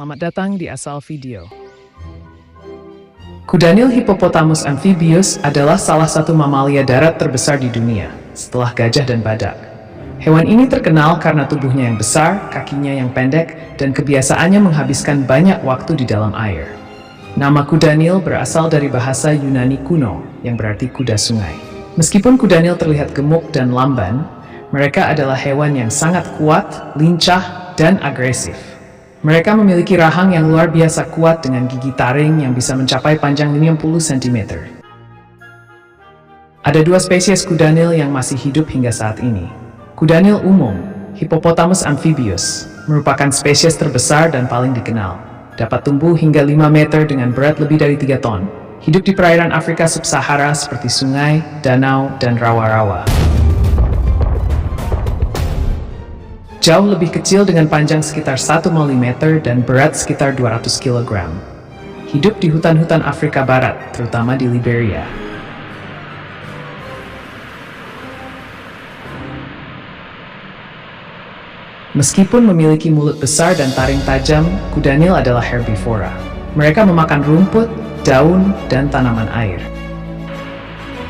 Selamat datang di Asal Video. Kudanil hippopotamus amphibius adalah salah satu mamalia darat terbesar di dunia, setelah gajah dan badak. Hewan ini terkenal karena tubuhnya yang besar, kakinya yang pendek, dan kebiasaannya menghabiskan banyak waktu di dalam air. Nama kudanil berasal dari bahasa Yunani kuno, yang berarti kuda sungai. Meskipun kudanil terlihat gemuk dan lamban, mereka adalah hewan yang sangat kuat, lincah, dan agresif. Mereka memiliki rahang yang luar biasa kuat dengan gigi taring yang bisa mencapai panjang 50 cm. Ada dua spesies kudanil yang masih hidup hingga saat ini. Kudanil umum, Hippopotamus amphibius, merupakan spesies terbesar dan paling dikenal. Dapat tumbuh hingga 5 meter dengan berat lebih dari 3 ton. Hidup di perairan Afrika Sub-Sahara seperti sungai, danau, dan rawa-rawa. Jauh lebih kecil dengan panjang sekitar 1 mm dan berat sekitar 200 kg. Hidup di hutan-hutan Afrika Barat, terutama di Liberia. Meskipun memiliki mulut besar dan taring tajam, kudanil adalah herbivora. Mereka memakan rumput, daun, dan tanaman air.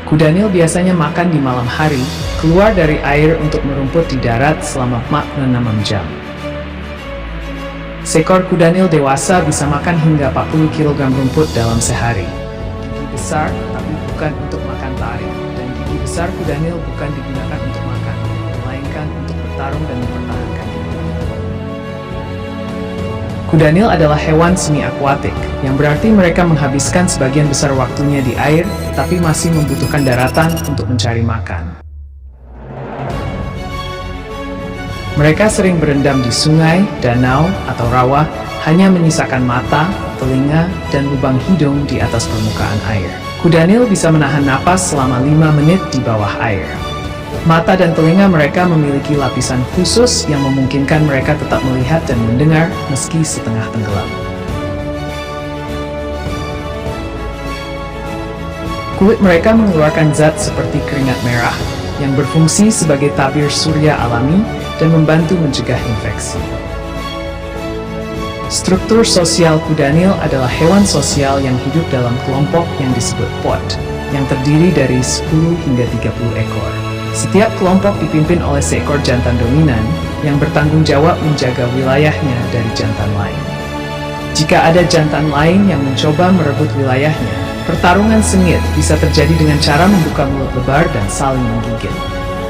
Kudanil biasanya makan di malam hari, keluar dari air untuk merumput di darat selama 46 jam. Seekor kudanil dewasa bisa makan hingga 40 kg rumput dalam sehari. Gigi besar, tapi bukan untuk makan taring, dan gigi besar kudanil bukan digunakan untuk makan, melainkan untuk bertarung dan mempertahankan hidup. Kudanil adalah hewan semi-akuatik, yang berarti mereka menghabiskan sebagian besar waktunya di air, tapi masih membutuhkan daratan untuk mencari makan. Mereka sering berendam di sungai, danau, atau rawa, hanya menyisakan mata, telinga, dan lubang hidung di atas permukaan air. Kudanil bisa menahan napas selama 5 menit di bawah air. Mata dan telinga mereka memiliki lapisan khusus yang memungkinkan mereka tetap melihat dan mendengar meski setengah tenggelam. Kulit mereka mengeluarkan zat seperti keringat merah yang berfungsi sebagai tabir surya alami dan membantu mencegah infeksi. Struktur sosial kudanil adalah hewan sosial yang hidup dalam kelompok yang disebut pod, yang terdiri dari 10 hingga 30 ekor. Setiap kelompok dipimpin oleh seekor jantan dominan yang bertanggung jawab menjaga wilayahnya dari jantan lain. Jika ada jantan lain yang mencoba merebut wilayahnya, pertarungan sengit bisa terjadi dengan cara membuka mulut lebar dan saling menggigit.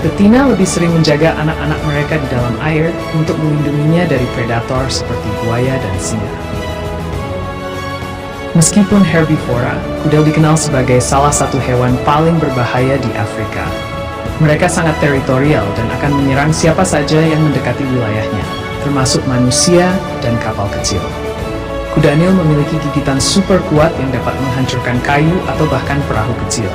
Betina lebih sering menjaga anak-anak mereka di dalam air untuk melindunginya dari predator seperti buaya dan singa. Meskipun herbivora, kuda dikenal sebagai salah satu hewan paling berbahaya di Afrika. Mereka sangat teritorial dan akan menyerang siapa saja yang mendekati wilayahnya, termasuk manusia dan kapal kecil. Kudanil memiliki gigitan super kuat yang dapat menghancurkan kayu atau bahkan perahu kecil.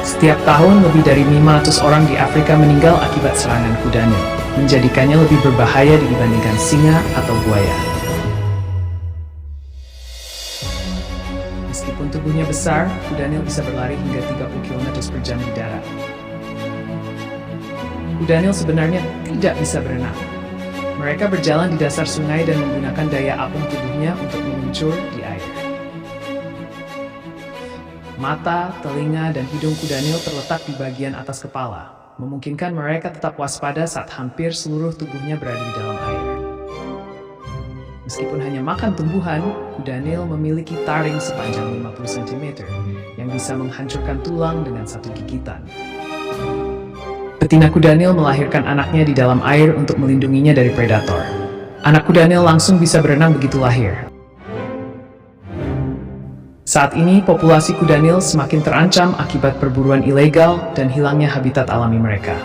Setiap tahun lebih dari 500 orang di Afrika meninggal akibat serangan kudanil, menjadikannya lebih berbahaya dibandingkan singa atau buaya. Meskipun tubuhnya besar, kudanil bisa berlari hingga 30 km per jam di darat. Kudanil sebenarnya tidak bisa berenang. Mereka berjalan di dasar sungai dan menggunakan daya apung tubuhnya untuk meluncur di air. Mata, telinga, dan hidung kudanil terletak di bagian atas kepala, memungkinkan mereka tetap waspada saat hampir seluruh tubuhnya berada di dalam air. Meskipun hanya makan tumbuhan, kudanil memiliki taring sepanjang 50 cm yang bisa menghancurkan tulang dengan satu gigitan. Betina kudanil melahirkan anaknya di dalam air untuk melindunginya dari predator. Anak kudanil langsung bisa berenang begitu lahir. Saat ini, populasi kudanil semakin terancam akibat perburuan ilegal dan hilangnya habitat alami mereka.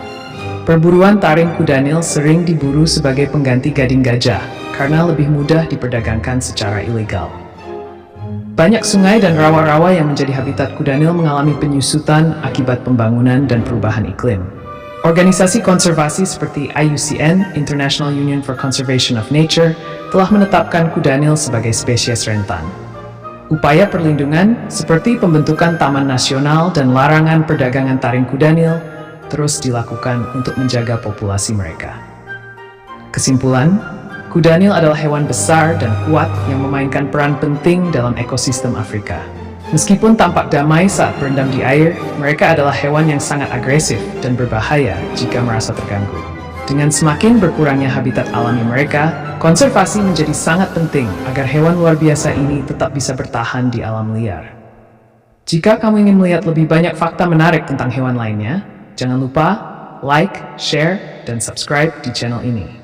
Perburuan taring kudanil sering diburu sebagai pengganti gading gajah karena lebih mudah diperdagangkan secara ilegal. Banyak sungai dan rawa-rawa yang menjadi habitat kudanil mengalami penyusutan akibat pembangunan dan perubahan iklim. Organisasi konservasi seperti IUCN, International Union for Conservation of Nature, telah menetapkan kudanil sebagai spesies rentan. Upaya perlindungan, seperti pembentukan taman nasional dan larangan perdagangan taring kudanil, terus dilakukan untuk menjaga populasi mereka. Kesimpulan, Kudanil adalah hewan besar dan kuat yang memainkan peran penting dalam ekosistem Afrika. Meskipun tampak damai saat berendam di air, mereka adalah hewan yang sangat agresif dan berbahaya jika merasa terganggu. Dengan semakin berkurangnya habitat alami mereka, konservasi menjadi sangat penting agar hewan luar biasa ini tetap bisa bertahan di alam liar. Jika kamu ingin melihat lebih banyak fakta menarik tentang hewan lainnya, jangan lupa like, share, dan subscribe di channel ini.